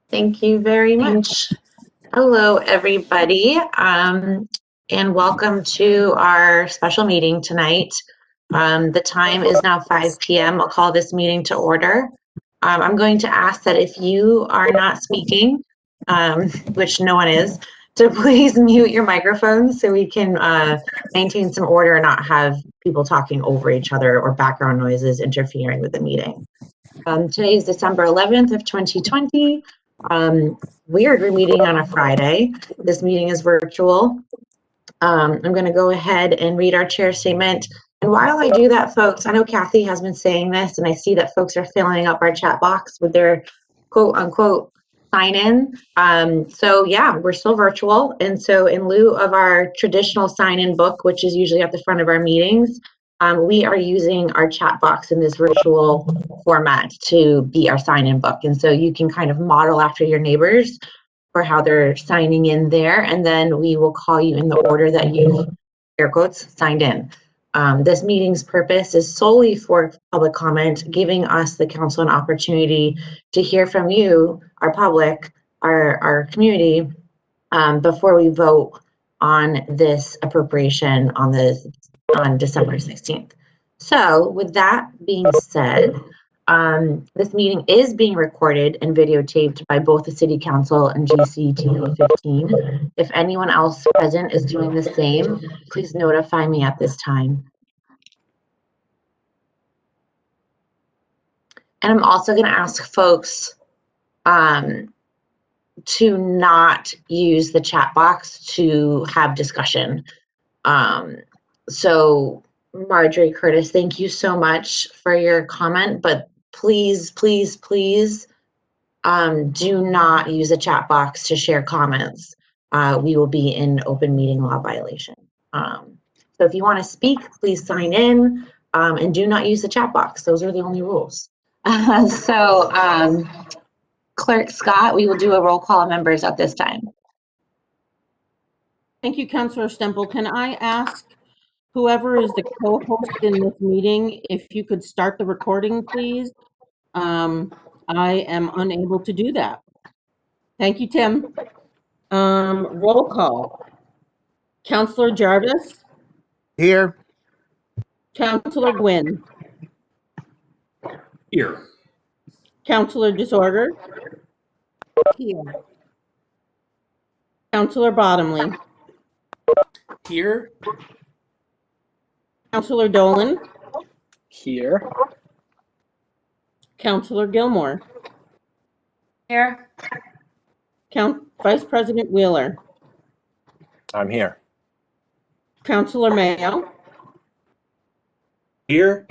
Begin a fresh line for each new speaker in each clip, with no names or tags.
Thank you very much. Hello, everybody, and welcome to our special meeting tonight. The time is now 5 p.m. I'll call this meeting to order. I'm going to ask that if you are not speaking, which no one is, to please mute your microphones so we can maintain some order and not have people talking over each other or background noises interfering with the meeting. Today is December 11th of 2020. Weird, we're meeting on a Friday. This meeting is virtual. I'm going to go ahead and read our chair statement. And while I do that, folks, I know Kathy has been saying this, and I see that folks are filling up our chat box with their quote unquote sign in. So yeah, we're still virtual. And so in lieu of our traditional sign in book, which is usually at the front of our meetings, we are using our chat box in this virtual format to be our sign in book. And so you can kind of model after your neighbors for how they're signing in there, and then we will call you in the order that you've, air quotes, signed in. This meeting's purpose is solely for public comment, giving us, the council, an opportunity to hear from you, our public, our community, before we vote on this appropriation on December 16th. So with that being said, this meeting is being recorded and videotaped by both the City Council and GCTV 15. If anyone else present is doing the same, please notify me at this time. And I'm also going to ask folks to not use the chat box to have discussion. So Marjorie Curtis, thank you so much for your comment, but please, please, please do not use the chat box to share comments. We will be in open meeting law violation. So if you want to speak, please sign in and do not use the chat box. Those are the only rules. Clerk Scott, we will do a roll call of members at this time.
Thank you, Councillor Stemple. Can I ask whoever is the co-host in this meeting, if you could start the recording, please? I am unable to do that. Thank you, Tim. Roll call. Councillor Jarvis?
Here.
Councillor Gwynn?
Here.
Councillor Disorder? Here. Councillor Bottomley?
Here.
Councillor Dolan?
Here.
Councillor Gilmore?
Here.
Vice President Wheeler?
I'm here.
Councillor Mayo?
Here.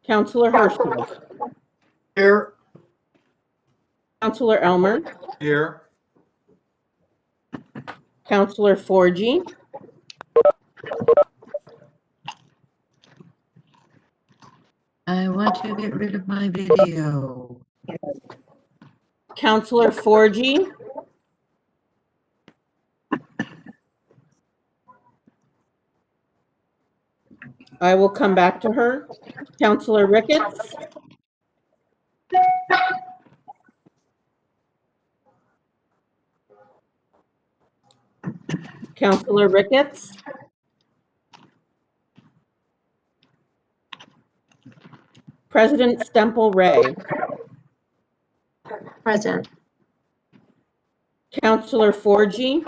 Councillor Herschel?
Here.
Councillor Elmer?
Here.
Councillor Forgy?
I want to get rid of my video.
Councillor Forgy? I will come back to her. Councillor Ricketts? Councillor Ricketts? President Stemple Ray?
Present.
Councillor Forgy?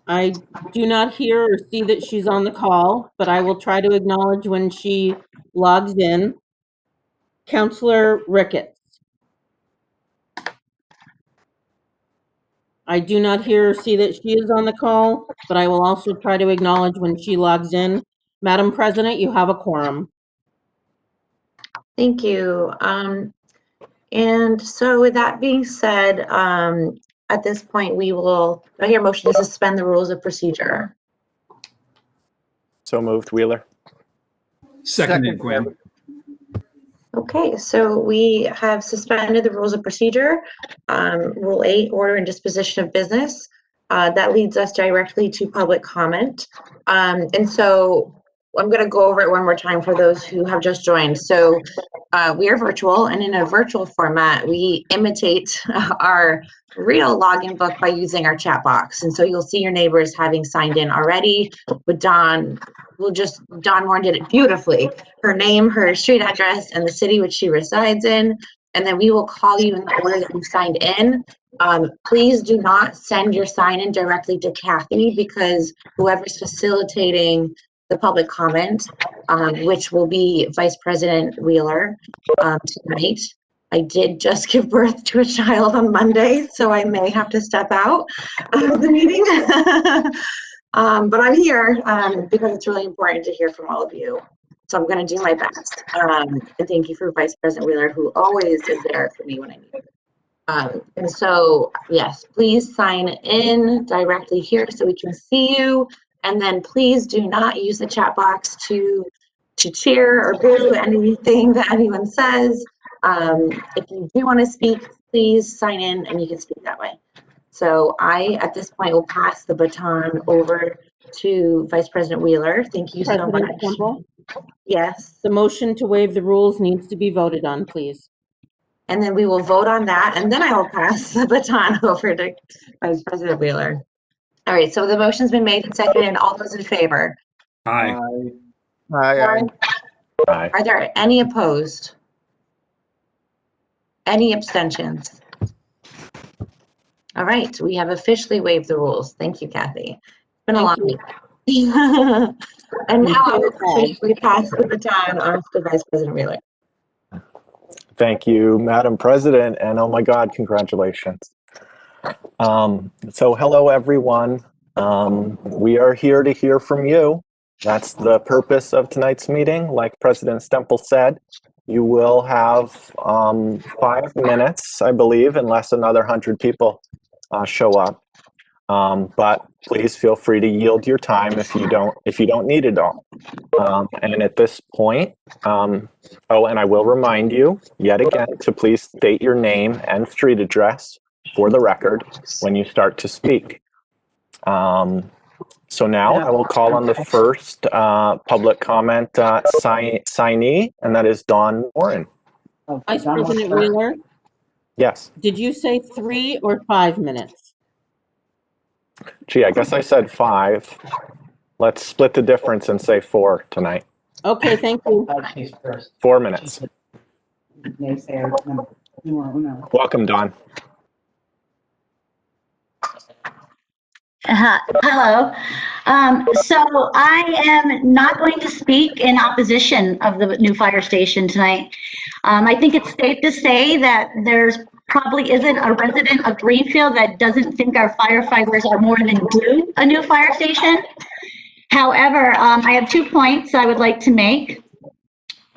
I do not hear or see that she's on the call, but I will try to acknowledge when she logs in. Councillor Ricketts? I do not hear or see that she is on the call, but I will also try to acknowledge when she logs in. Madam President, you have a quorum.
Thank you. And so with that being said, at this point, we will, I hear a motion to suspend the rules of procedure.
So moved, Wheeler.
Seconded, Gwynn.
Okay, so we have suspended the rules of procedure. Rule 8, order and disposition of business. That leads us directly to public comment. And so I'm going to go over it one more time for those who have just joined. So we are virtual, and in a virtual format, we imitate our real login book by using our chat box. And so you'll see your neighbors having signed in already. But Dawn Morin did it beautifully. Her name, her street address, and the city which she resides in. And then we will call you in the order that you signed in. Please do not send your sign in directly to Kathy, because whoever's facilitating the public comment, which will be Vice President Wheeler tonight. I did just give birth to a child on Monday, so I may have to step out of the meeting. But I'm here because it's really important to hear from all of you. So I'm going to do my best. And thank you for Vice President Wheeler, who always is there for me when I need it. And so, yes, please sign in directly here so we can see you. And then please do not use the chat box to cheer or boo anything that anyone says. If you do want to speak, please sign in and you can speak that way. So I, at this point, will pass the baton over to Vice President Wheeler. Thank you so much.
President Semple,
Yes.
the motion to waive the rules needs to be voted on, please.
And then we will vote on that, and then I will pass the baton over to Vice President Wheeler. All right, so the motion's been made and seconded. All those in favor?
Aye.
Aye. Aye.
Are there any opposed? Any abstentions? All right, we have officially waived the rules. Thank you, Kathy. It's been a long week. And now I will officially pass the baton off to Vice President Wheeler.
Thank you, Madam President, and oh my God, congratulations. So hello, everyone. We are here to hear from you. That's the purpose of tonight's meeting. Like President Stemple said, you will have 5 minutes, I believe, unless another 100 people show up. But please feel free to yield your time if you don't need it all. And at this point, oh, and I will remind you yet again to please state your name and street address for the record when you start to speak. So now I will call on the first public comment signee, and that is Dawn Morin.
Vice President Wheeler,
Yes.
did you say 3 or 5 minutes?
Gee, I guess I said 5. Let's split the difference and say 4 tonight.
Okay, thank you.
4 minutes. Welcome, Dawn.
Hello. So I am not going to speak in opposition of the new fire station tonight. I think it's safe to say that there's probably isn't a resident of Greenfield that doesn't think our firefighters are more than due a new fire station. However, I have 2 points I would like to make.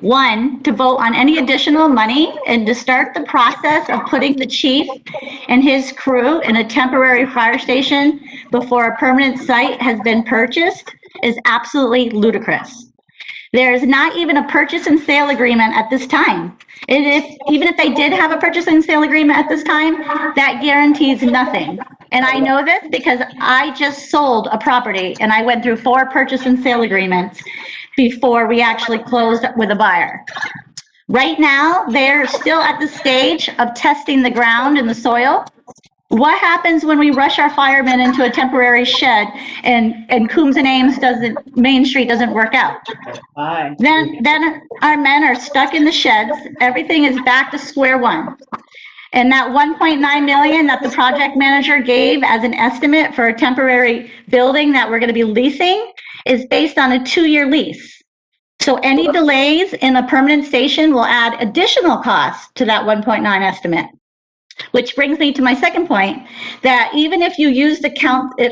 One, to vote on any additional money and to start the process of putting the chief and his crew in a temporary fire station before a permanent site has been purchased is absolutely ludicrous. There is not even a purchase and sale agreement at this time. Even if they did have a purchase and sale agreement at this time, that guarantees nothing. And I know this because I just sold a property and I went through 4 purchase and sale agreements before we actually closed with a buyer. Right now, they're still at the stage of testing the ground and the soil. What happens when we rush our firemen into a temporary shed and Coombs and Ames Main Street doesn't work out? Then our men are stuck in the sheds. Everything is back to square one. And that 1.9 million that the project manager gave as an estimate for a temporary building that we're going to be leasing is based on a 2-year lease. So any delays in a permanent station will add additional costs to that 1.9 estimate. Which brings me to my second point, that even if you use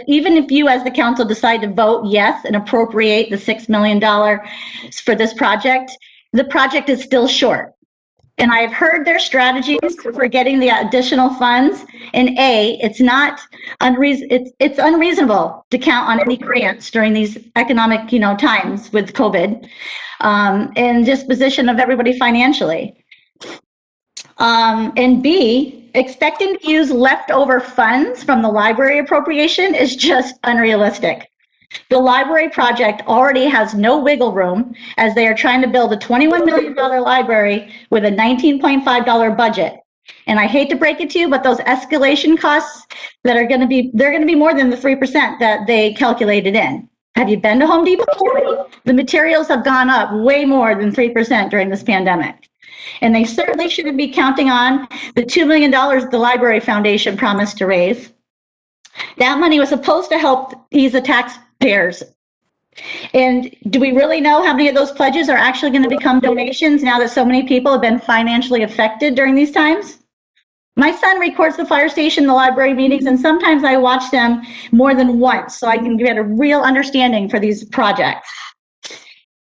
even if you as the council decide to vote yes and appropriate the $6 million for this project, the project is still short. And I've heard their strategies for getting the additional funds. And it's unreasonable to count on any grants during these economic, times with COVID, and disposition of everybody financially. And B, expecting to use leftover funds from the library appropriation is just unrealistic. The library project already has no wiggle room as they are trying to build a $21 million library with a $19.5 budget. And I hate to break it to you, but those escalation costs that are going to be, they're going to be more than the 3% that they calculated in. Have you been to Home Depot? The materials have gone up way more than 3% during this pandemic. And they certainly shouldn't be counting on the $2 million the Library Foundation promised to raise. That money was supposed to help ease the taxpayers. And do we really know how many of those pledges are actually going to become donations now that so many people have been financially affected during these times? My son records the fire station, the library meetings, and sometimes I watch them more than once so I can get a real understanding for these projects.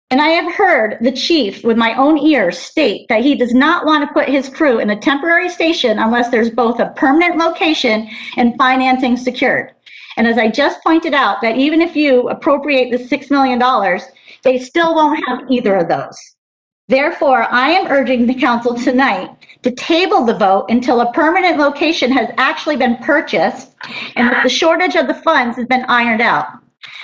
And I have heard the chief with my own ears state that he does not want to put his crew in a temporary station unless there's both a permanent location and financing secured. And as I just pointed out, that even if you appropriate the $6 million, they still won't have either of those. Therefore, I am urging the council tonight to table the vote until a permanent location has actually been purchased and that the shortage of the funds has been ironed out.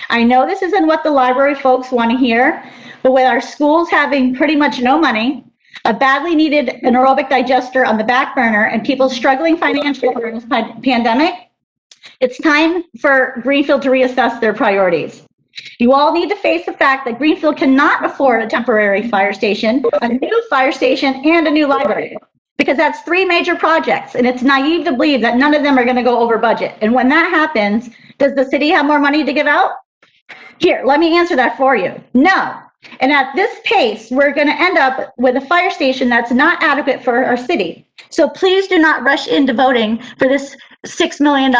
I know this isn't what the library folks want to hear, but with our schools having pretty much no money, a badly needed anaerobic digester on the back burner, and people struggling financially during this pandemic, it's time for Greenfield to reassess their priorities. You all need to face the fact that Greenfield cannot afford a temporary fire station, a new fire station, and a new library, because that's 3 major projects, and it's naive to believe that none of them are going to go over budget. And when that happens, does the city have more money to give out? Here, let me answer that for you. No. And at this pace, we're going to end up with a fire station that's not adequate for our city. So please do not rush into voting for this $6 million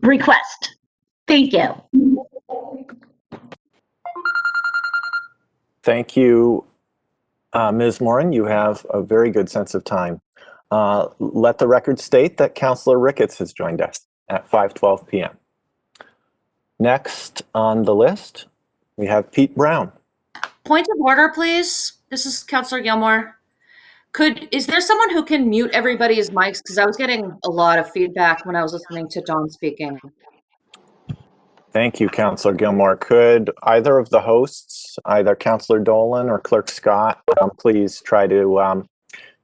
request. Thank you.
Thank you, Ms. Morin. You have a very good sense of time. Let the record state that Councillor Ricketts has joined us at 5:12 p.m. Next on the list, we have Pete Brown.
Point of order, please. This is Councillor Gilmore. Is there someone who can mute everybody's mics? Because I was getting a lot of feedback when I was listening to Dawn speaking.
Thank you, Councillor Gilmore. Could either of the hosts, either Councillor Dolan or Clerk Scott, please try to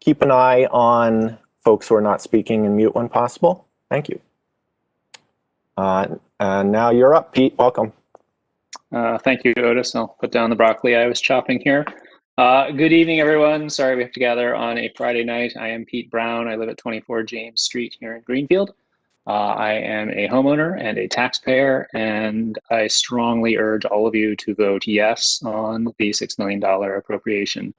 keep an eye on folks who are not speaking and mute when possible? Thank you. And now you're up, Pete. Welcome.
Thank you, Otis. I'll put down the broccoli I was chopping here. Good evening, everyone. Sorry we have to gather on a Friday night. I am Pete Brown. I live at 24 James Street here in Greenfield. I am a homeowner and a taxpayer, and I strongly urge all of you to vote yes on the $6 million appropriation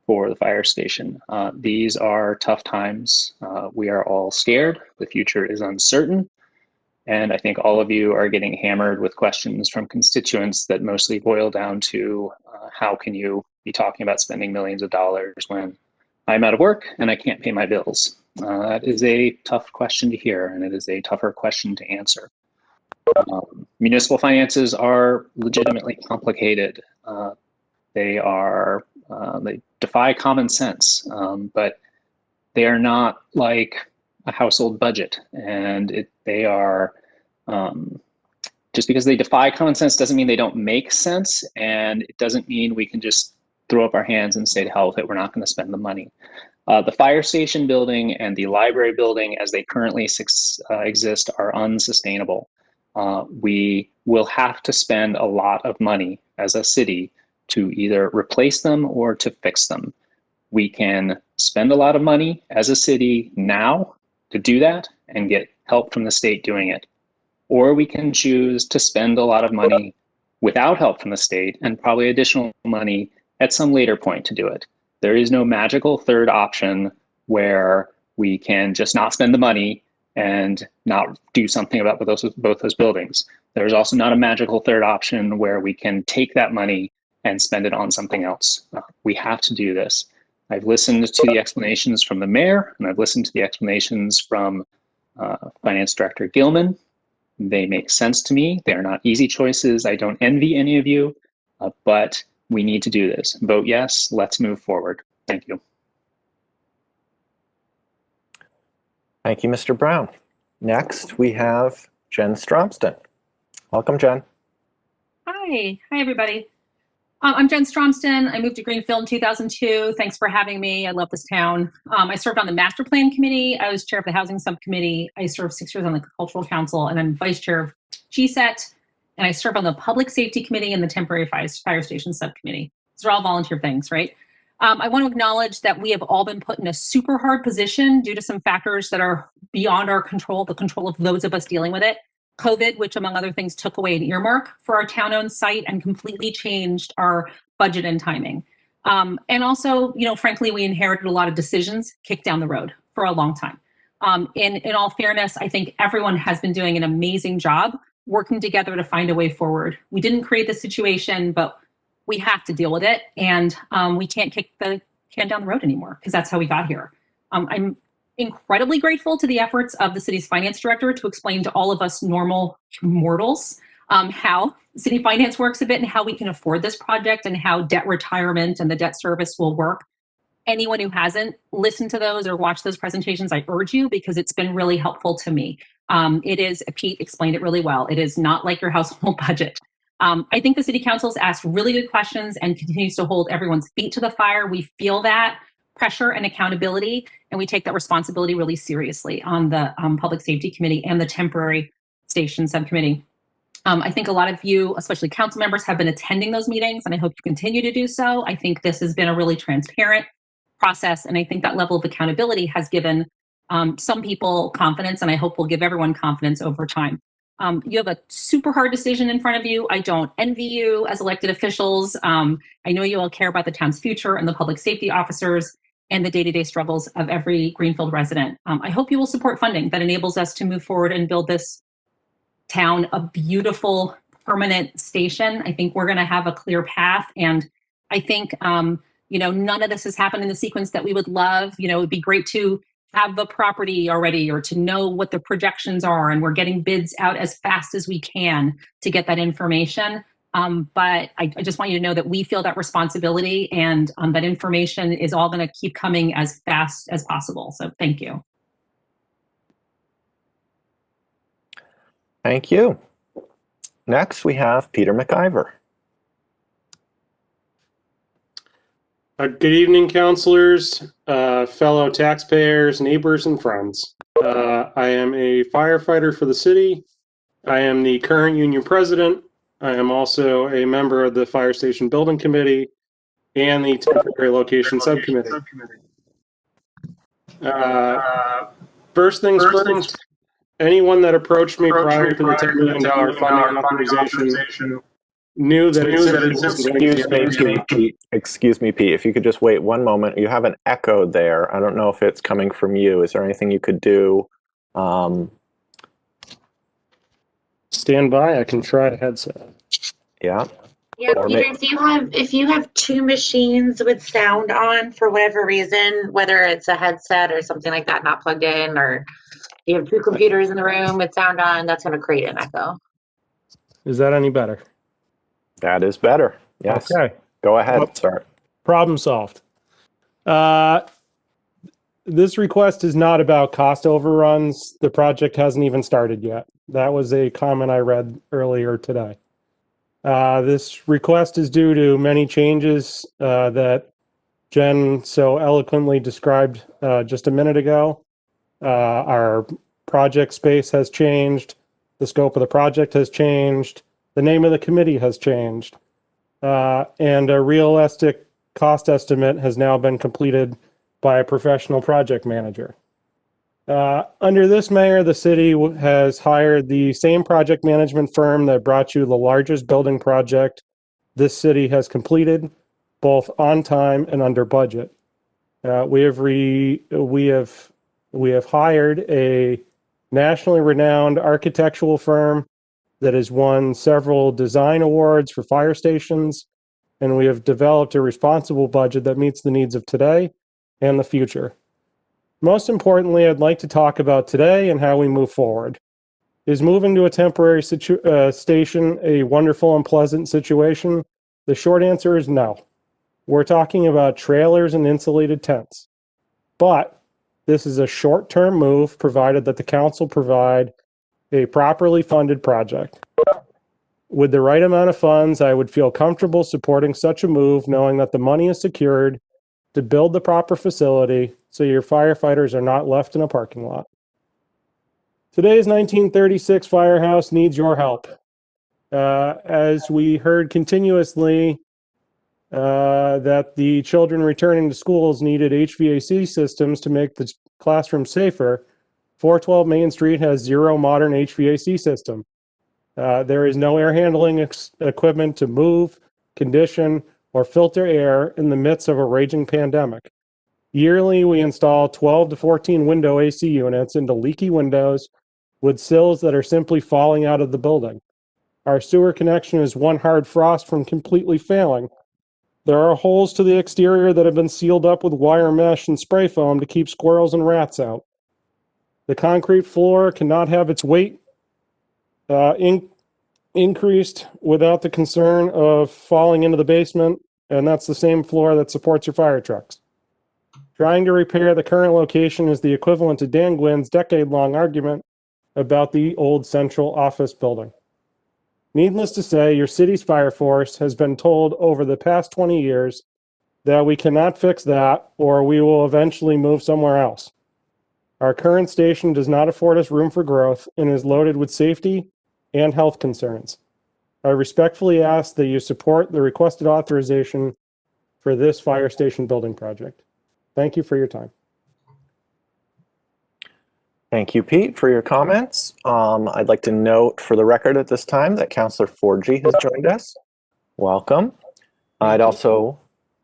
for the fire station. These are tough times. We are all scared. The future is uncertain. And I think all of you are getting hammered with questions from constituents that mostly boil down to how can you be talking about spending millions of dollars when I'm out of work and I can't pay my bills? That is a tough question to hear, and it is a tougher question to answer. Municipal finances are legitimately complicated. They defy common sense, but they are not like a household budget, and they are just because they defy common sense doesn't mean they don't make sense, and it doesn't mean we can just throw up our hands and say to hell with it, we're not going to spend the money. The fire station building and the library building as they currently exist are unsustainable. We will have to spend a lot of money as a city to either replace them or to fix them. We can spend a lot of money as a city now to do that and get help from the state doing it. Or we can choose to spend a lot of money without help from the state and probably additional money at some later point to do it. There is no magical third option where we can just not spend the money and not do something about both those buildings. There's also not a magical third option where we can take that money and spend it on something else. We have to do this. I've listened to the explanations from the mayor, and I've listened to the explanations from Finance Director Gilman. They make sense to me. They are not easy choices. I don't envy any of you, but we need to do this. Vote yes. Let's move forward. Thank you.
Thank you, Mr. Brown. Next, we have Jen Stromston. Welcome, Jen.
Hi, everybody. I'm Jen Stromston. I moved to Greenfield in 2002. Thanks for having me. I love this town. I served on the Master Plan Committee. I was chair of the Housing Subcommittee. I served 6 years on the Cultural Council, and I'm vice chair of GSET. And I serve on the Public Safety Committee and the Temporary Fire Station Subcommittee. These are all volunteer things, right? I want to acknowledge that we have all been put in a super hard position due to some factors that are beyond our control, the control of those of us dealing with it. COVID, which among other things took away an earmark for our town-owned site and completely changed our budget and timing. And also, frankly, we inherited a lot of decisions kicked down the road for a long time. In all fairness, I think everyone has been doing an amazing job working together to find a way forward. We didn't create this situation, but we have to deal with it. And we can't kick the can down the road anymore because that's how we got here. I'm incredibly grateful to the efforts of the city's finance director to explain to all of us normal mortals how city finance works a bit and how we can afford this project and how debt retirement and the debt service will work. Anyone who hasn't listened to those or watched those presentations, I urge you because it's been really helpful to me. Pete explained it really well. It is not like your household budget. I think the city council has asked really good questions and continues to hold everyone's feet to the fire. We feel that pressure and accountability, and we take that responsibility really seriously on the Public Safety Committee and the Temporary Station Subcommittee. I think a lot of you, especially council members, have been attending those meetings, and I hope you continue to do so. I think this has been a really transparent process, and I think that level of accountability has given some people confidence, and I hope will give everyone confidence over time. You have a super hard decision in front of you. I don't envy you as elected officials. I know you all care about the town's future and the public safety officers and the day-to-day struggles of every Greenfield resident. I hope you will support funding that enables us to move forward and build this town a beautiful permanent station. I think we're going to have a clear path. And I think, none of this has happened in the sequence that we would love. It would be great to have the property already or to know what the projections are. And we're getting bids out as fast as we can to get that information. But I just want you to know that we feel that responsibility and that information is all going to keep coming as fast as possible. So thank you.
Thank you. Next, we have Peter Mclver.
Good evening, councilors, fellow taxpayers, neighbors, and friends. I am a firefighter for the city. I am the current union president. I am also a member of the Fire Station Building Committee and the Temporary Location Subcommittee. First things first, anyone that approached me prior to the $10 million funding authorization knew that
Excuse me, Pete. If you could just wait one moment. You have an echo there. I don't know if it's coming from you. Is there anything you could do?
Stand by. I can try a headset.
Yeah.
Yeah, Peter, if you have two machines with sound on for whatever reason, whether it's a headset or something like that not plugged in, or you have two computers in the room with sound on, that's going to create an echo.
Is that any better?
That is better. Yes.
Okay.
Go ahead. Start.
Problem solved. This request is not about cost overruns. The project hasn't even started yet. That was a comment I read earlier today. This request is due to many changes that Jen so eloquently described just a minute ago. Our project space has changed. The scope of the project has changed. The name of the committee has changed. And a realistic cost estimate has now been completed by a professional project manager. Under this mayor, the city has hired the same project management firm that brought you the largest building project this city has completed, both on time and under budget. We have hired a nationally renowned architectural firm that has won several design awards for fire stations, and we have developed a responsible budget that meets the needs of today and the future. Most importantly, I'd like to talk about today and how we move forward. Is moving to a temporary station a wonderful and pleasant situation? The short answer is no. We're talking about trailers and insulated tents. But this is a short-term move provided that the council provide a properly funded project. With the right amount of funds, I would feel comfortable supporting such a move, knowing that the money is secured to build the proper facility so your firefighters are not left in a parking lot. Today's 1936 firehouse needs your help. As we heard continuously, that the children returning to schools needed HVAC systems to make the classroom safer, 412 Main Street has zero modern HVAC system. There is no air handling equipment to move, condition, or filter air in the midst of a raging pandemic. Yearly, we install 12 to 14 window AC units into leaky windows with sills that are simply falling out of the building. Our sewer connection is one hard frost from completely failing. There are holes to the exterior that have been sealed up with wire mesh and spray foam to keep squirrels and rats out. The concrete floor cannot have its weight increased without the concern of falling into the basement, and that's the same floor that supports your fire trucks. Trying to repair the current location is the equivalent to Dan Gwynn's decade-long argument about the old central office building. Needless to say, your city's fire force has been told over the past 20 years that we cannot fix that or we will eventually move somewhere else. Our current station does not afford us room for growth and is loaded with safety and health concerns. I respectfully ask that you support the requested authorization for this fire station building project. Thank you for your time.
Thank you, Pete, for your comments. I'd like to note for the record at this time that Councillor Forgy has joined us. Welcome. I'd also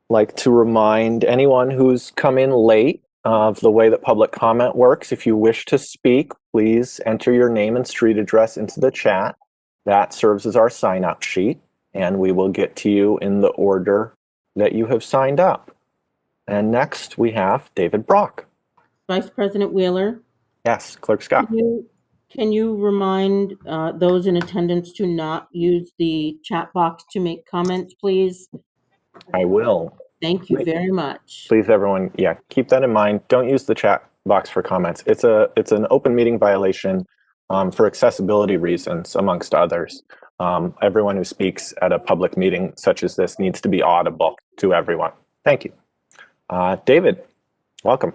like to remind anyone who's come in late of the way that public comment works. If you wish to speak, please enter your name and street address into the chat. That serves as our sign-up sheet, and we will get to you in the order that you have signed up. And next we have David Brock.
Vice President Wheeler.
Yes, Clerk Scott.
Can you remind those in attendance to not use the chat box to make comments, please?
I will.
Thank you very much.
Please, everyone, keep that in mind. Don't use the chat box for comments. It's an open meeting violation for accessibility reasons, amongst others. Everyone who speaks at a public meeting such as this needs to be audible to everyone. Thank you. David, welcome.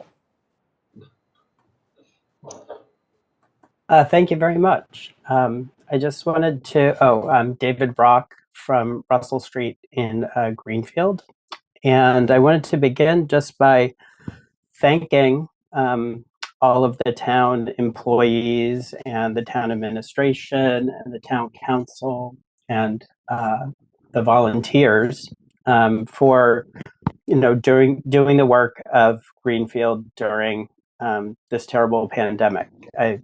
Thank you very much. I just wanted to, I'm David Brock from Russell Street in Greenfield. And I wanted to begin just by thanking all of the town employees and the town administration and the town council and the volunteers for, doing the work of Greenfield during this terrible pandemic. I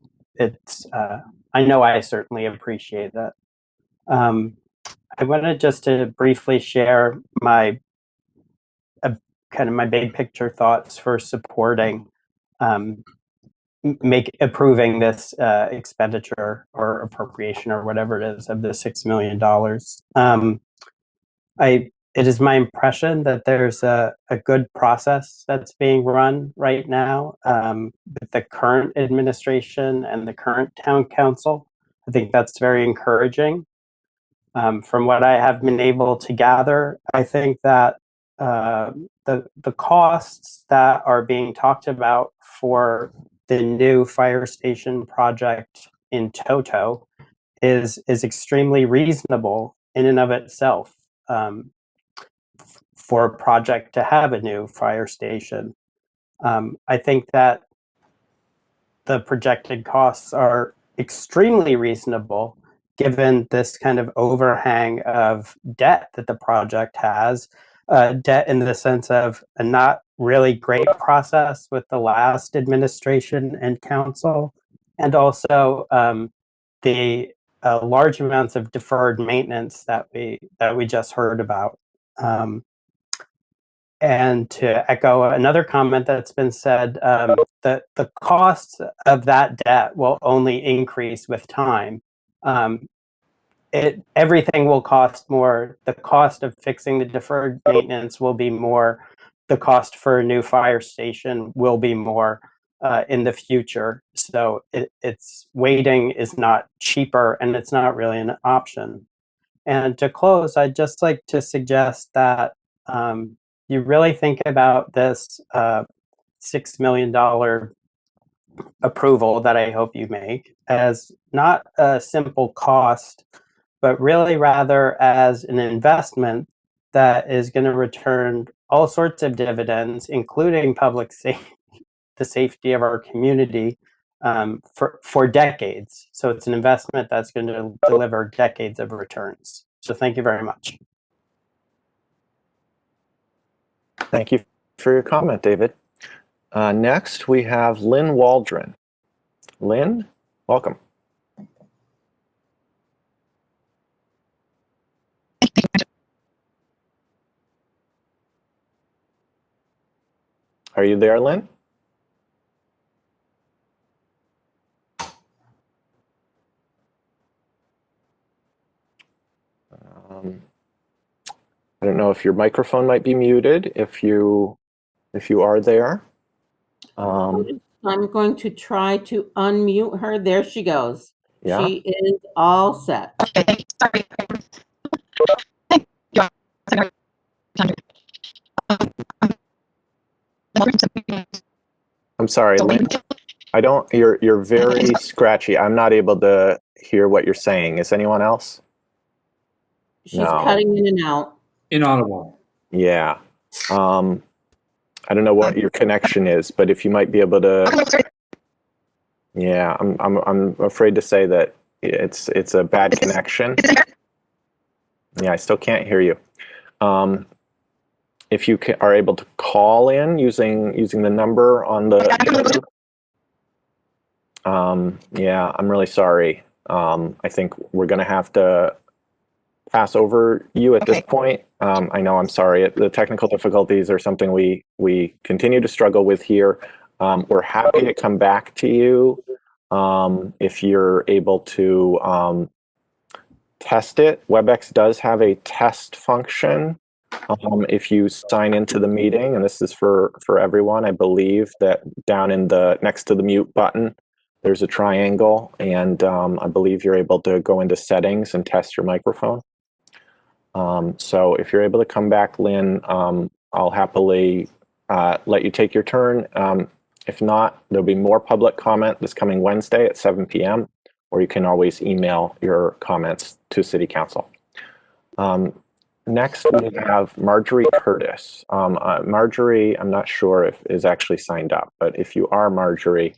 know I certainly appreciate that. I wanted just to briefly share my big picture thoughts for supporting approving this expenditure or appropriation or whatever it is of the $6 million. It is my impression that there's a good process that's being run right now with the current administration and the current town council. I think that's very encouraging. From what I have been able to gather, I think that the costs that are being talked about for the new fire station project in toto is extremely reasonable in and of itself. For a project to have a new fire station. I think that the projected costs are extremely reasonable given this kind of overhang of debt that the project has, debt in the sense of a not really great process with the last administration and council, and also the large amounts of deferred maintenance that we just heard about. And to echo another comment that's been said, that the costs of that debt will only increase with time. Everything will cost more. The cost of fixing the deferred maintenance will be more. The cost for a new fire station will be more in the future. So it's waiting is not cheaper, and it's not really an option. And to close, I'd just like to suggest that you really think about this $6 million approval that I hope you make as not a simple cost, but really rather as an investment that is going to return all sorts of dividends, including public safety, the safety of our community, for decades. So it's an investment that's going to deliver decades of returns. So thank you very much.
Thank you for your comment, David. Next, we have Lynn Waldron. Lynn, welcome. Are you there, Lynn? I don't know if your microphone might be muted. If you are there.
I'm going to try to unmute her. There she goes.
Yeah.
She is all set.
Okay, sorry.
I'm sorry, Lynn. I don't. You're very scratchy. I'm not able to hear what you're saying. Is anyone else?
She's
No.
cutting in and out.
Inaudible.
Yeah. I don't know what your connection is, but if you might be able to. Yeah, I'm afraid to say that it's a bad connection. Yeah, I still can't hear you. If you are able to call in using the number on the. Yeah, I'm really sorry. I think we're going to have to pass over you at this point. I know, I'm sorry. The technical difficulties are something we continue to struggle with here. We're happy to come back to you if you're able to test it. WebEx does have a test function if you sign into the meeting, and this is for everyone. I believe that down in the next to the mute button, there's a triangle, and I believe you're able to go into settings and test your microphone. So if you're able to come back, Lynn, I'll happily let you take your turn. If not, there'll be more public comment this coming Wednesday at 7 p.m., or you can always email your comments to City Council. Next, we have Marjorie Curtis. Marjorie, I'm not sure if is actually signed up, but if you are Marjorie,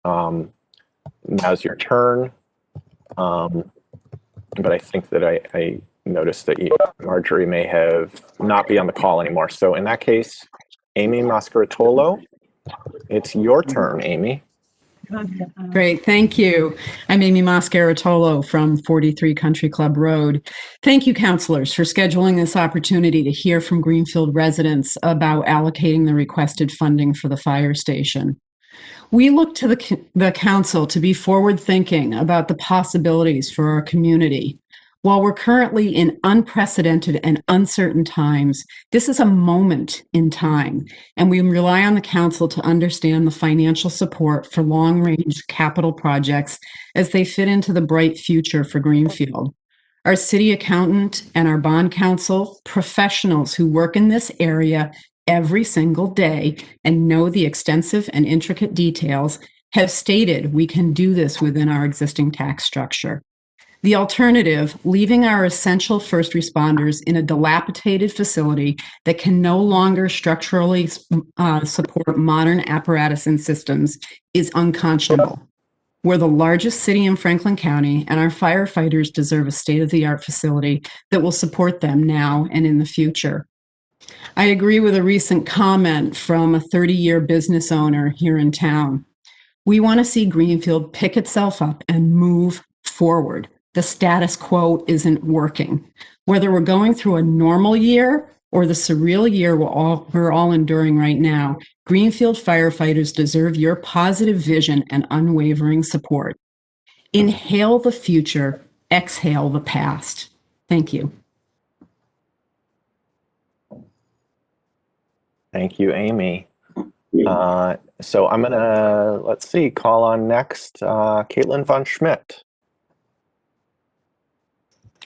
now's your turn. But I think that I noticed that Marjorie may have not be on the call anymore. So in that case, Amy Moscaritolo, it's your turn, Amy.
Great, thank you. I'm Amy Moscaritolo from 43 Country Club Road. Thank you, councilors, for scheduling this opportunity to hear from Greenfield residents about allocating the requested funding for the fire station. We look to the council to be forward-thinking about the possibilities for our community. While we're currently in unprecedented and uncertain times, this is a moment in time, and we rely on the council to understand the financial support for long-range capital projects as they fit into the bright future for Greenfield. Our city accountant and our bond counsel, professionals who work in this area every single day and know the extensive and intricate details, have stated we can do this within our existing tax structure. The alternative, leaving our essential first responders in a dilapidated facility that can no longer structurally support modern apparatus and systems, is unconscionable. We're the largest city in Franklin County, and our firefighters deserve a state-of-the-art facility that will support them now and in the future. I agree with a recent comment from a 30-year business owner here in town. We want to see Greenfield pick itself up and move forward. The status quo isn't working. Whether we're going through a normal year or the surreal year we're all enduring right now, Greenfield firefighters deserve your positive vision and unwavering support. Inhale the future, exhale the past. Thank you.
Thank you, Amy. So I'm gonna, let's see, call on next, Caitlin Von Schmidt.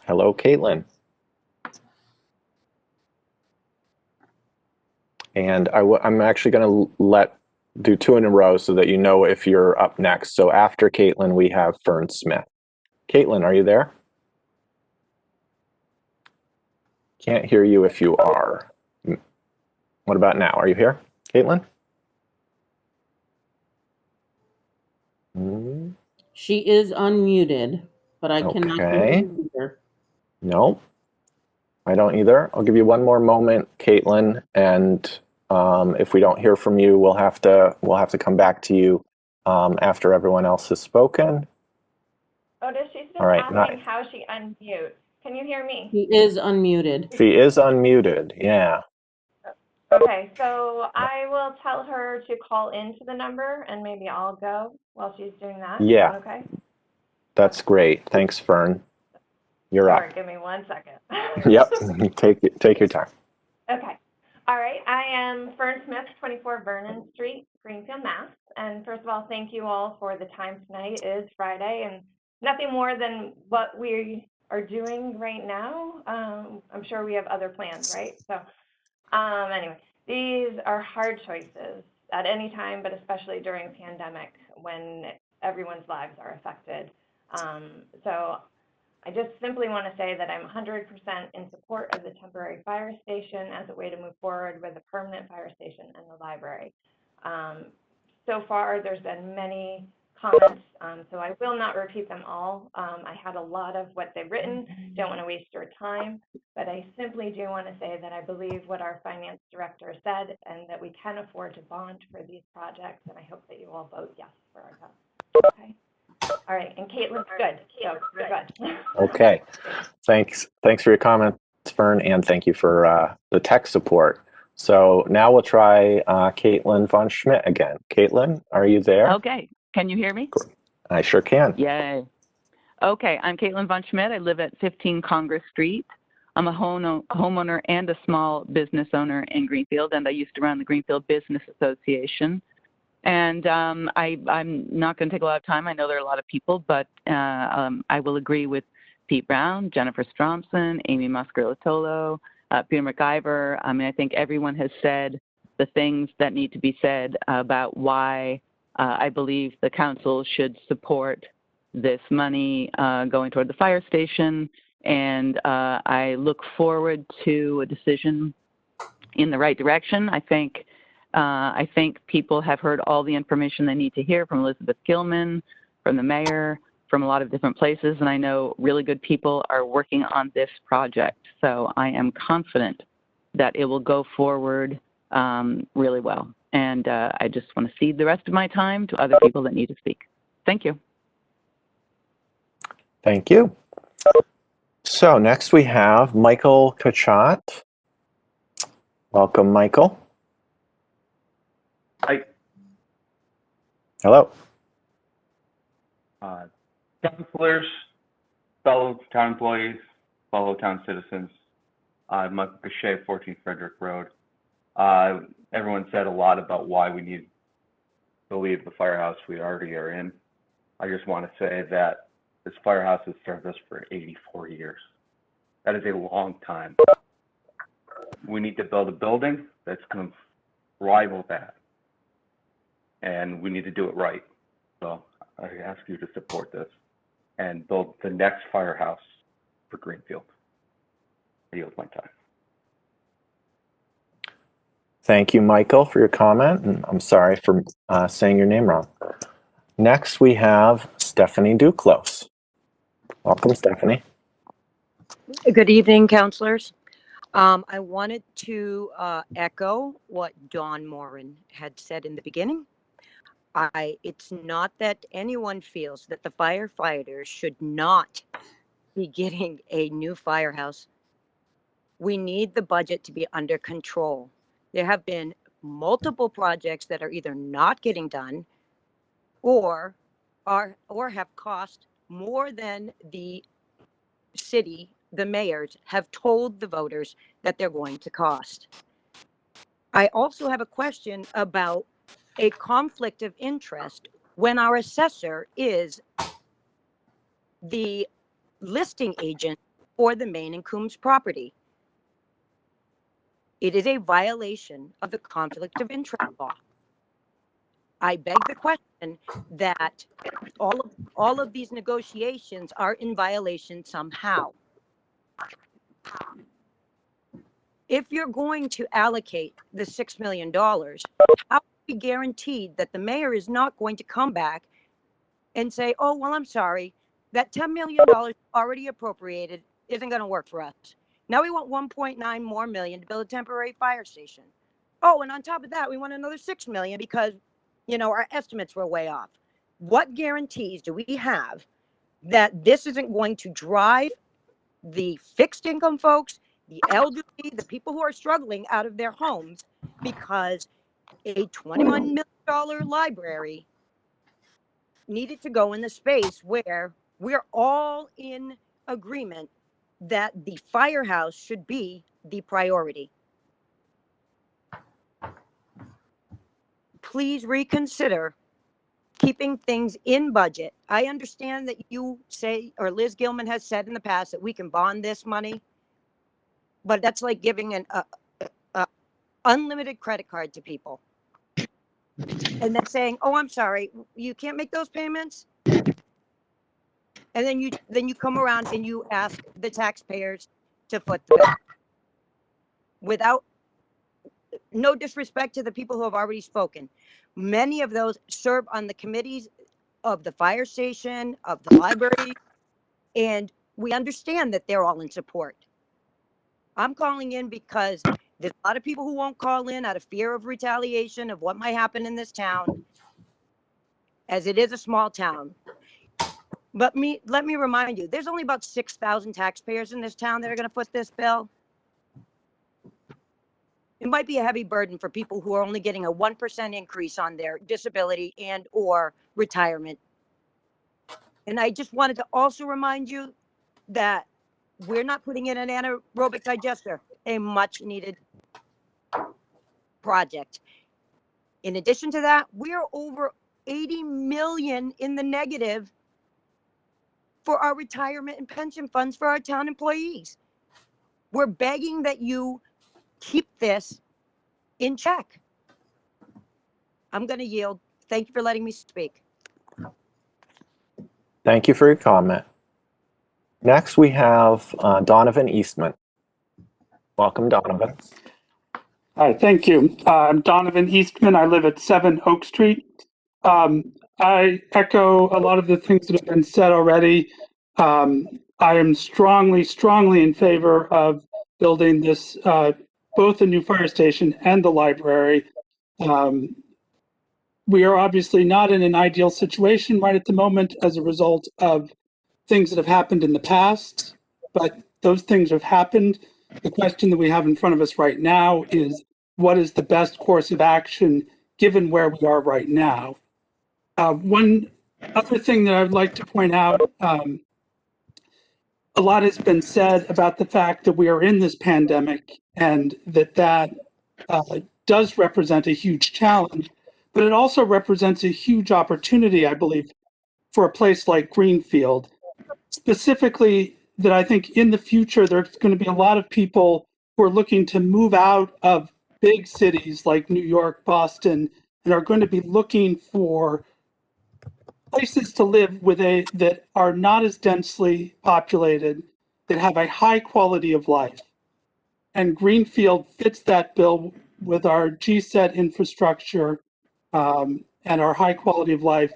Hello, Caitlin. And I'm actually going to do two in a row so that you know if you're up next. So after Caitlin, we have Fern Smith. Caitlin, are you there? Can't hear you if you are. What about now? Are you here, Caitlin?
She is unmuted, but I cannot hear her.
No, I don't either. I'll give you one more moment, Caitlin, and if we don't hear from you, we'll have to come back to you after everyone else has spoken.
Otis, she's just
All right,
asking how she unmutes. Can you hear me?
She is unmuted.
She is unmuted, yeah.
Okay, so I will tell her to call into the number and maybe I'll go while she's doing that.
Yeah.
Is that okay?
That's great. Thanks, Fern. You're
Sure,
up.
give me 1 second.
Yep, take your time.
Okay. All right, I am Fern Smith, 24 Vernon Street, Greenfield, Mass. And first of all, thank you all for the time tonight. It is Friday and nothing more than what we are doing right now. I'm sure we have other plans, right? So anyway, these are hard choices at any time, but especially during pandemic when everyone's lives are affected. So I just simply want to say that I'm 100% in support of the temporary fire station as a way to move forward with a permanent fire station and the library. So far, there's been many comments, so I will not repeat them all. I had a lot of what they've written, don't want to waste your time, but I simply do want to say that I believe what our finance director said and that we can afford to bond for these projects, and I hope that you all vote yes for our vote. Okay. All right, and Caitlin's good, so you're good.
Okay, thanks for your comments, Fern, and thank you for the tech support. So now we'll try Caitlin von Schmidt again. Caitlin, are you there?
Okay, can you hear me?
I sure can.
Yay. Okay, I'm Caitlin von Schmidt. I live at 15 Congress Street. I'm a homeowner and a small business owner in Greenfield, and I used to run the Greenfield Business Association. And I'm not going to take a lot of time. I know there are a lot of people, but I will agree with Pete Brown, Jennifer Stromson, Amy Moscaritolo, Peter Mclver. I mean, I think everyone has said the things that need to be said about why I believe the council should support this money going toward the fire station. And I look forward to a decision in the right direction. I think people have heard all the information they need to hear from Elizabeth Gilman, from the mayor, from a lot of different places, and I know really good people are working on this project. So I am confident that it will go forward really well. And I just want to cede the rest of my time to other people that need to speak. Thank you.
Thank you. So next we have Michael Kachat. Welcome, Michael.
Hi.
Hello.
Councilors, fellow town employees, fellow town citizens. I'm Michael Cachet, 14 Frederick Road. Everyone said a lot about why we need to leave the firehouse we already are in. I just want to say that this firehouse has served us for 84 years. That is a long time. We need to build a building that's going to rival that. And we need to do it right. So I ask you to support this and build the next firehouse for Greenfield. I yield my time.
Thank you, Michael, for your comment. And I'm sorry for saying your name wrong. Next, we have Stephanie Duclos. Welcome, Stephanie.
Good evening, councilors. I wanted to echo what Dawn Morin had said in the beginning. It's not that anyone feels that the firefighters should not be getting a new firehouse. We need the budget to be under control. There have been multiple projects that are either not getting done or have cost more than the city, the mayors have told the voters that they're going to cost. I also have a question about a conflict of interest when our assessor is the listing agent for the Main and Coombs property. It is a violation of the conflict of interest law. I beg the question that all of these negotiations are in violation somehow. If you're going to allocate the $6 million, how be guaranteed that the mayor is not going to come back and say, oh, well, I'm sorry, that $10 million already appropriated isn't going to work for us. Now we want 1.9 more million to build a temporary fire station. Oh, and on top of that, we want another 6 million because, you know, our estimates were way off. What guarantees do we have that this isn't going to drive the fixed income folks, the elderly, the people who are struggling out of their homes because a $21 million library needed to go in the space where we're all in agreement that the firehouse should be the priority. Please reconsider keeping things in budget. I understand that you say, or Liz Gilman has said in the past, that we can bond this money, but that's like giving an unlimited credit card to people and then saying, oh, I'm sorry, you can't make those payments. And then you come around and you ask the taxpayers to foot the bill. Without, no disrespect to the people who have already spoken. Many of those serve on the committees of the fire station, of the library, and we understand that they're all in support. I'm calling in because there's a lot of people who won't call in out of fear of retaliation of what might happen in this town, as it is a small town. But let me remind you, there's only about 6,000 taxpayers in this town that are going to foot this bill. It might be a heavy burden for people who are only getting a 1% increase on their disability and or retirement. And I just wanted to also remind you that we're not putting in an anaerobic digester, a much needed project. In addition to that, we're over 80 million in the negative for our retirement and pension funds for our town employees. We're begging that you keep this in check. I'm going to yield. Thank you for letting me speak.
Thank you for your comment. Next, we have Donovan Eastman. Welcome, Donovan.
Hi, thank you. I'm Donovan Eastman. I live at 7 Oak Street. I echo a lot of the things that have been said already. I am strongly in favor of building this, both the new fire station and the library. We are obviously not in an ideal situation right at the moment as a result of things that have happened in the past, but those things have happened. The question that we have in front of us right now is, what is the best course of action given where we are right now? One other thing that I would like to point out, a lot has been said about the fact that we are in this pandemic and that does represent a huge challenge, but it also represents a huge opportunity, I believe, for a place like Greenfield. Specifically, that I think in the future, there's going to be a lot of people who are looking to move out of big cities like New York, Boston, and are going to be looking for places to live that are not as densely populated, that have a high quality of life. And Greenfield fits that bill with our GSET infrastructure and our high quality of life.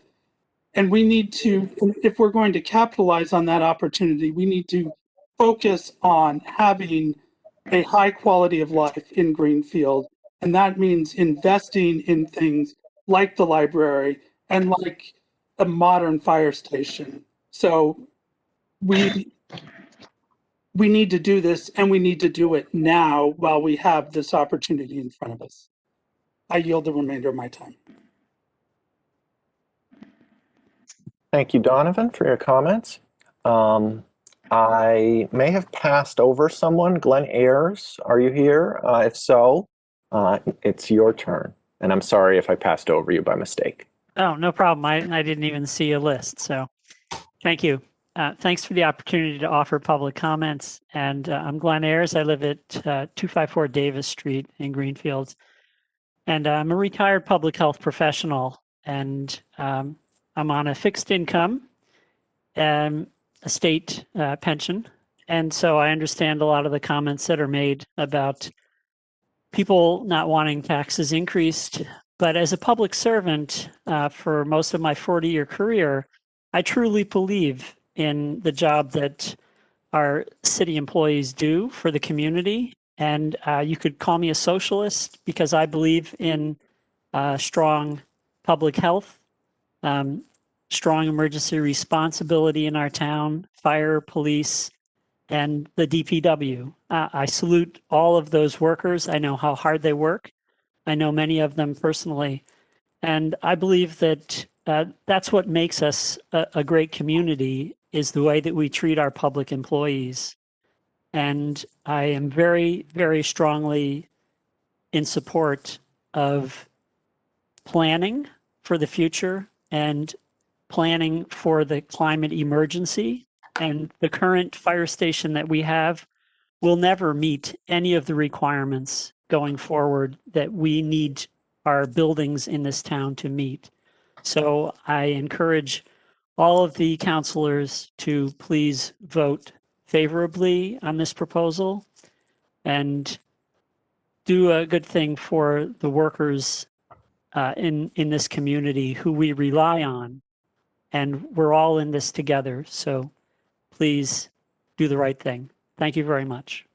And we need to, if we're going to capitalize on that opportunity, we need to focus on having a high quality of life in Greenfield. And that means investing in things like the library and like a modern fire station. So we need to do this, and we need to do it now while we have this opportunity in front of us. I yield the remainder of my time.
Thank you, Donovan, for your comments. I may have passed over someone. Glen Ayers, are you here? If so, it's your turn. And I'm sorry if I passed over you by mistake.
Oh, no problem. I didn't even see a list, so thank you. Thanks for the opportunity to offer public comments. And I'm Glen Ayers. I live at 254 Davis Street in Greenfield. And I'm a retired public health professional. And I'm on a fixed income, a state pension. And so I understand a lot of the comments that are made about people not wanting taxes increased. But as a public servant for most of my 40-year career, I truly believe in the job that our city employees do for the community. And you could call me a socialist because I believe in strong public health, strong emergency responsibility in our town, fire, police, and the DPW. I salute all of those workers. I know how hard they work. I know many of them personally. And I believe that that's what makes us a great community, is the way that we treat our public employees. And I am very, very strongly in support of planning for the future and planning for the climate emergency. And the current fire station that we have will never meet any of the requirements going forward that we need our buildings in this town to meet. So I encourage all of the councilors to please vote favorably on this proposal and do a good thing for the workers in this community who we rely on. And we're all in this together. So please do the right thing. Thank you very much.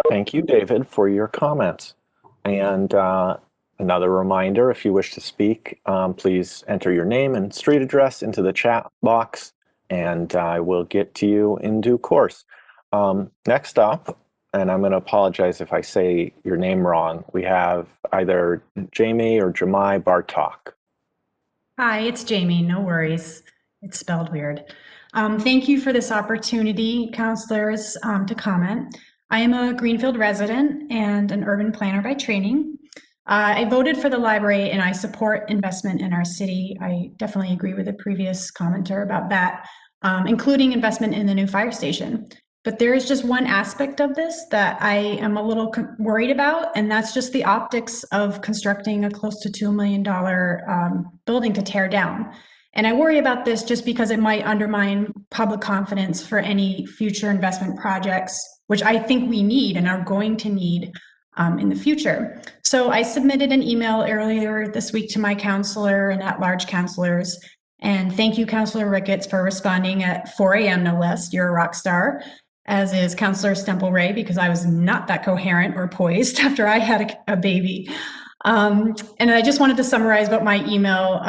Thank you, David, for your comments. And another reminder, if you wish to speak, please enter your name and street address into the chat box, and I will get to you in due course. Next up, and I'm going to apologize if I say your name wrong, we have either Jamie or Jemai Bartok.
Hi, it's Jamie. No worries. It's spelled weird. Thank you for this opportunity, councilors, to comment. I am a Greenfield resident and an urban planner by training. I voted for the library and I support investment in our city. I definitely agree with the previous commenter about that, including investment in the new fire station. But there is just one aspect of this that I am a little worried about, and that's just the optics of constructing a close to $2 million building to tear down. And I worry about this just because it might undermine public confidence for any future investment projects, which I think we need and are going to need in the future. So I submitted an email earlier this week to my counselor and at-large counselors. And thank you, Councilor Ricketts, for responding at 4 a.m. no less. You're a rock star, as is Councilor Stemple-Ray, because I was not that coherent or poised after I had a baby. And I just wanted to summarize what my email,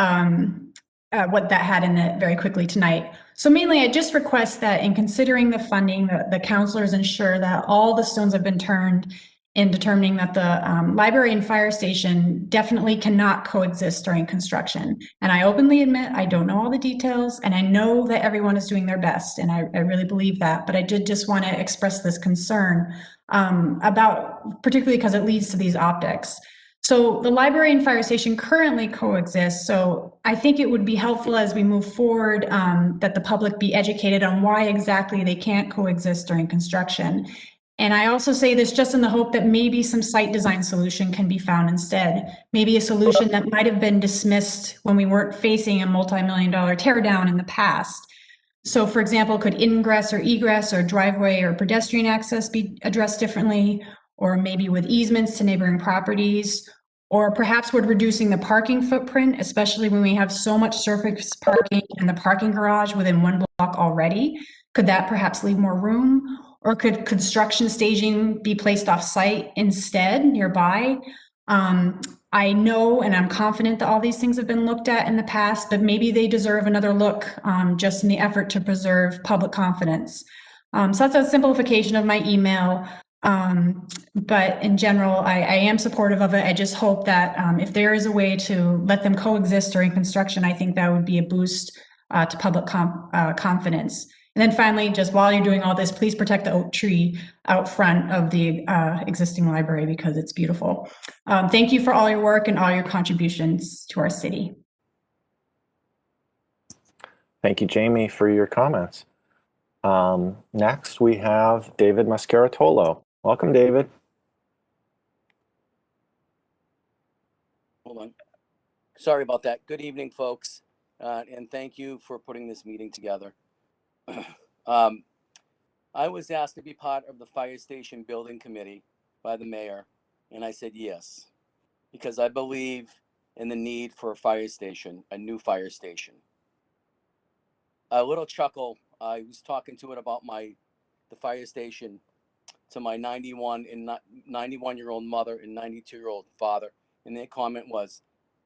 what that had in it very quickly tonight. So mainly, I just request that in considering the funding, the councilors ensure that all the stones have been turned in determining that the library and fire station definitely cannot coexist during construction. And I openly admit I don't know all the details, and I know that everyone is doing their best, and I really believe that, but I did just want to express this concern about, particularly because it leads to these optics. So the library and fire station currently coexist, so I think it would be helpful as we move forward that the public be educated on why exactly they can't coexist during construction. And I also say this just in the hope that maybe some site design solution can be found instead. Maybe a solution that might have been dismissed when we weren't facing a multi-million-dollar tear down in the past. So for example, could ingress or egress or driveway or pedestrian access be addressed differently? Or maybe with easements to neighboring properties? Or perhaps would reducing the parking footprint, especially when we have so much surface parking in the parking garage within one block already, could that perhaps leave more room? Or could construction staging be placed off-site instead, nearby? I know and I'm confident that all these things have been looked at in the past, but maybe they deserve another look just in the effort to preserve public confidence. So that's a simplification of my email. But in general, I am supportive of it. I just hope that if there is a way to let them coexist during construction, I think that would be a boost to public confidence. And then finally, just while you're doing all this, please protect the oak tree out front of the existing library because it's beautiful. Thank you for all your work and all your contributions to our city.
Thank you, Jamie, for your comments. Next, we have David Moscaritolo. Welcome, David.
Hold on. Sorry about that. Good evening, folks, and thank you for putting this meeting together. I was asked to be part of the fire station building committee by the mayor, and I said yes, because I believe in the need for a fire station, a new fire station. A little chuckle, I was talking to it about the fire station to my 91-year-old mother and 92-year-old father, and their comment was,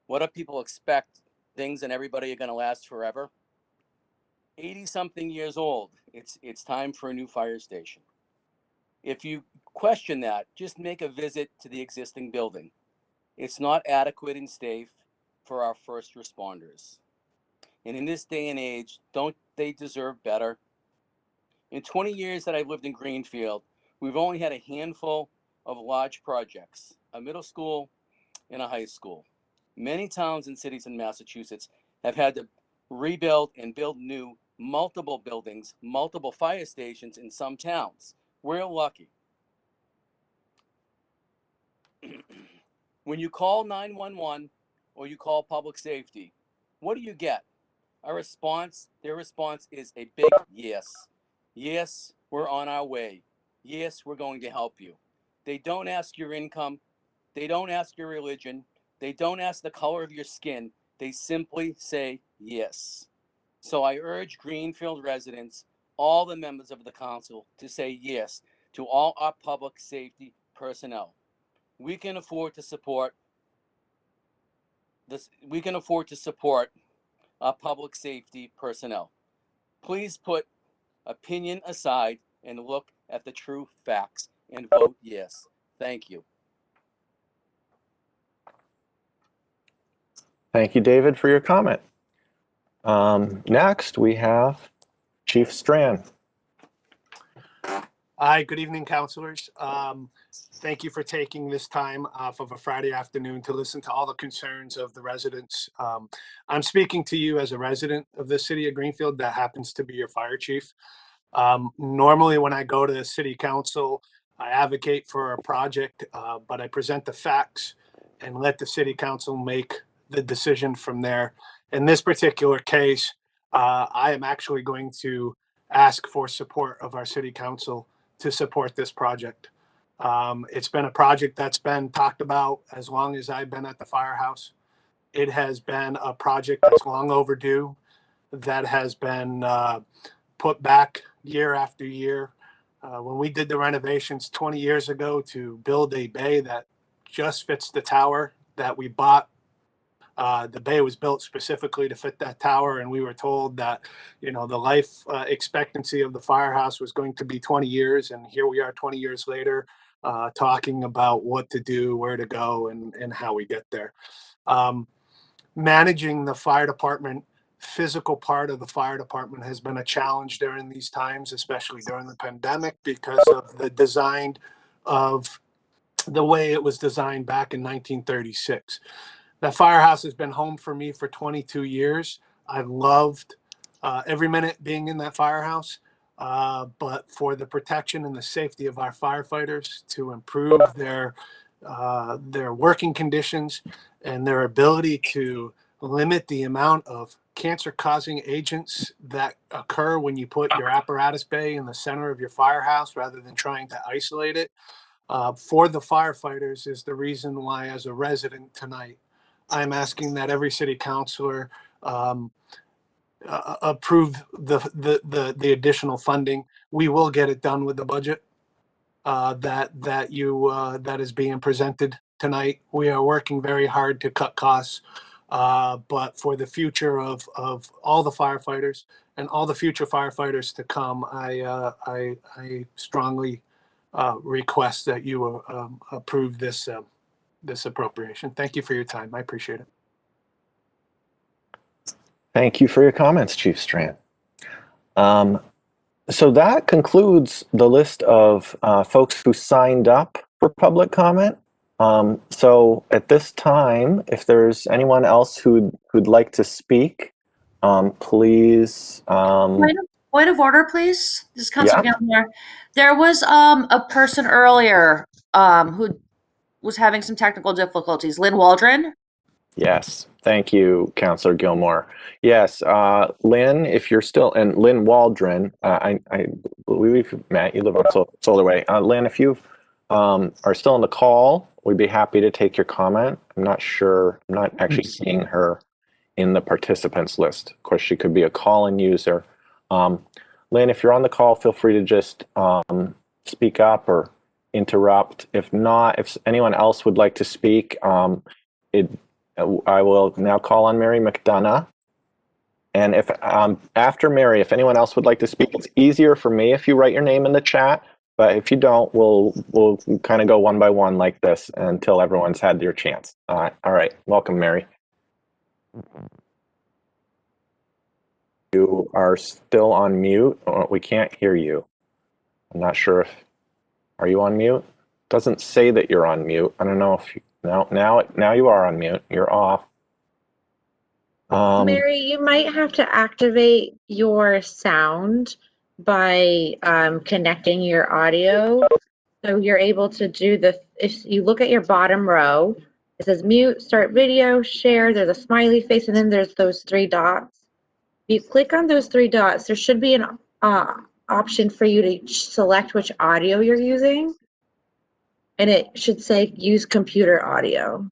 what do people expect? Things and everybody are going to last forever? 80-something years old. It's time for a new fire station. If you question that, just make a visit to the existing building. It's not adequate and safe for our first responders. And in this day and age, don't they deserve better? In 20 years that I've lived in Greenfield, we've only had a handful of large projects, a middle school and a high school. Many towns and cities in Massachusetts have had to rebuild and build new, multiple buildings, multiple fire stations in some towns. We're lucky. When you call 911 or you call public safety, what do you get? Their response is a big yes. Yes, we're on our way. Yes, we're going to help you. They don't ask your income. They don't ask your religion. They don't ask the color of your skin. They simply say yes. So I urge Greenfield residents, all the members of the council, to say yes to all our public safety personnel. We can afford to support this. We can afford to support our public safety personnel. Please put opinion aside and look at the true facts and vote yes. Thank you.
Thank you, David, for your comment. Next, we have Chief Strand.
Hi, good evening, councilors. Thank you for taking this time off of a Friday afternoon to listen to all the concerns of the residents. I'm speaking to you as a resident of the city of Greenfield that happens to be your fire chief. Normally, when I go to the city council, I advocate for a project, but I present the facts and let the city council make the decision from there. In this particular case, I am actually going to ask for support of our city council to support this project. It's been a project that's been talked about as long as I've been at the firehouse. It has been a project that's long overdue, that has been put back year after year. When we did the renovations 20 years ago to build a bay that just fits the tower that we bought, the bay was built specifically to fit that tower, and we were told that, you know, the life expectancy of the firehouse was going to be 20 years, and here we are 20 years later, talking about what to do, where to go, and how we get there. Managing the fire department, physical part of the fire department has been a challenge during these times, especially during the pandemic, because of the design of the way it was designed back in 1936. That firehouse has been home for me for 22 years. I loved every minute being in that firehouse, but for the protection and the safety of our firefighters, to improve their working conditions and their ability to limit the amount of cancer-causing agents that occur when you put your apparatus bay in the center of your firehouse rather than trying to isolate it, for the firefighters is the reason why, as a resident tonight, I'm asking that every city councilor approve the additional funding. We will get it done with the budget that is being presented tonight. We are working very hard to cut costs, but for the future of all the firefighters and all the future firefighters to come, I strongly request that you approve this appropriation. Thank you for your time. I appreciate it.
Thank you for your comments, Chief Strand. So that concludes the list of folks who signed up for public comment. So at this time, if there's anyone else who'd like to speak, Please.
Point of order, please. This is Councilor
Yeah.
Gilmore. There was a person earlier who was having some technical difficulties. Lynn Waldron.
Yes. Thank you, Councilor Gilmore. Yes, Lynn, if you're still, and Lynn Waldron, I believe, Matt, you live on Solar Way. Lynn, if you are still on the call, we'd be happy to take your comment. I'm not sure, I'm not actually seeing her in the participants list. Of course, she could be a call-in user. Lynn, if you're on the call, feel free to just speak up or interrupt. If not, if anyone else would like to speak, I will now call on Mary McDonough. And if after Mary, if anyone else would like to speak, it's easier for me if you write your name in the chat. But if you don't, we'll kind of go one by one like this until everyone's had their chance. All right. Welcome, Mary. You are still on mute. We can't hear you. I'm not sure if, are you on mute? Doesn't say that you're on mute. I don't know if you, now you are on mute. You're off.
Mary, you might have to activate your sound by connecting your audio. So you're able to do the, if you look at your bottom row, it says mute, start video, share, there's a smiley face, and then there's those three dots. If you click on those three dots, there should be an option for you to select which audio you're using. And it should say use computer audio.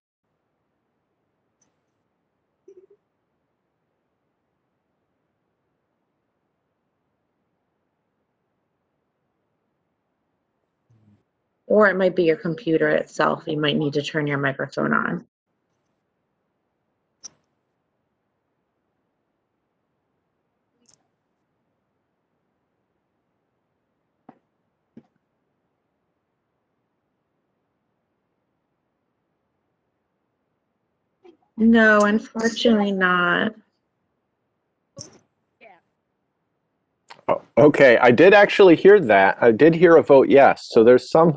Or it might be your computer itself. You might need to turn your microphone on. No, unfortunately not.
Oh, okay, I did actually hear that. I did hear a vote yes. So there's some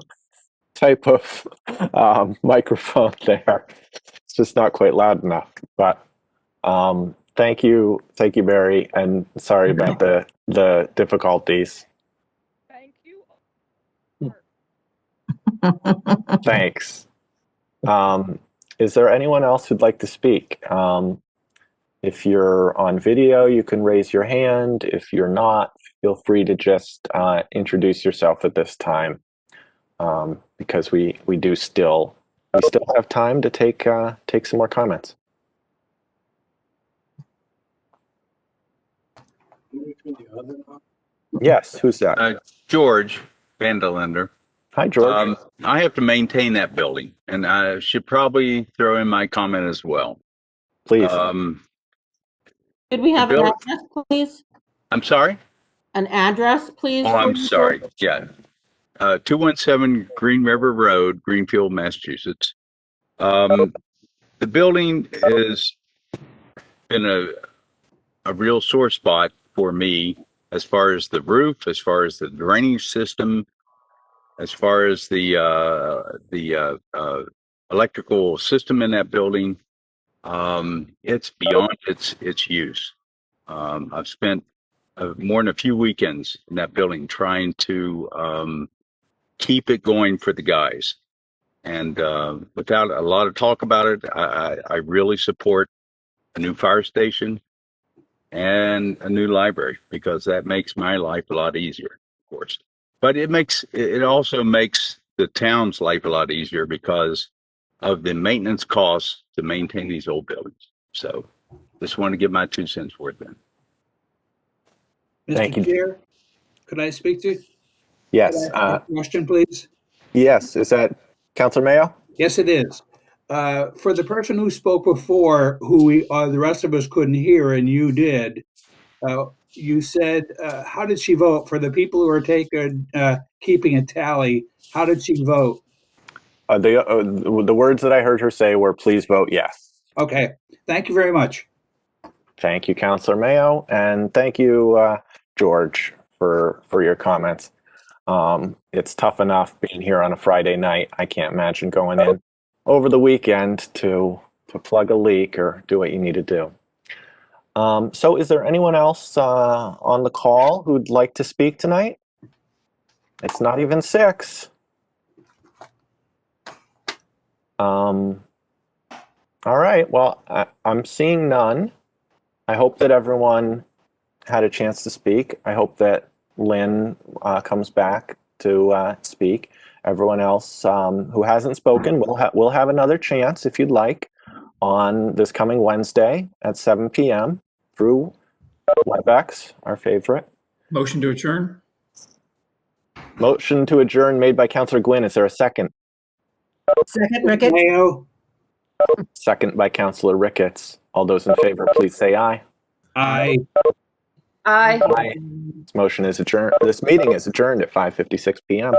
type of microphone there. It's just not quite loud enough. But thank you, Barry, and sorry about the difficulties.
Thank you.
Thanks. Is there anyone else who'd like to speak? If you're on video, you can raise your hand. If you're not, feel free to just introduce yourself at this time, because we still have time to take some more comments. Yes, who's that?
George VanDelinder.
Hi, George.
I have to maintain that building, and I should probably throw in my comment as well.
Please.
Could we have an address, please?
I'm sorry?
An address, please?
Oh, I'm sorry. Yeah. 217 Green River Road, Greenfield, Massachusetts. The building has been a real sore spot for me as far as the roof, as far as the drainage system, as far as the electrical system in that building. It's beyond its use. I've spent more than a few weekends in that building trying to keep it going for the guys. And without a lot of talk about it, I really support a new fire station and a new library, because that makes my life a lot easier, of course. But it also makes the town's life a lot easier because of the maintenance costs to maintain these old buildings. So just want to give my 2 cents worth then.
Thank you.
Mr. Chair, could I speak to?
Yes.
Could I ask a question, please?
Yes. Is that Councilor Mayo?
Yes, it is. For the person who spoke before, who the rest of us couldn't hear and you did, you said, how did she vote? For the people who are keeping a tally, how did she vote?
The words that I heard her say were, please vote yes.
Okay. Thank you very much.
Thank you, Councilor Mayo, and thank you, George, for your comments. It's tough enough being here on a Friday night. I can't imagine going in over the weekend to plug a leak or do what you need to do. So is there anyone else on the call who'd like to speak tonight? It's not even 6. All right, well, I'm seeing none. I hope that everyone had a chance to speak. I hope that Lynn comes back to speak. Everyone else who hasn't spoken will have another chance, if you'd like, on this coming Wednesday at 7 p.m. through WebEx, our favorite.
Motion to adjourn.
Motion to adjourn made by Councilor Gwynn. Is there a second?
Second, Ricketts.
Mayo.
Second by Councilor Ricketts. All those in favor, please say aye.
Aye.
Aye.
Aye. This motion is adjourned. This meeting is adjourned at 5:56 p.m.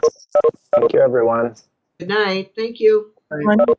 Thank you, everyone.
Good night. Thank you.
Aye.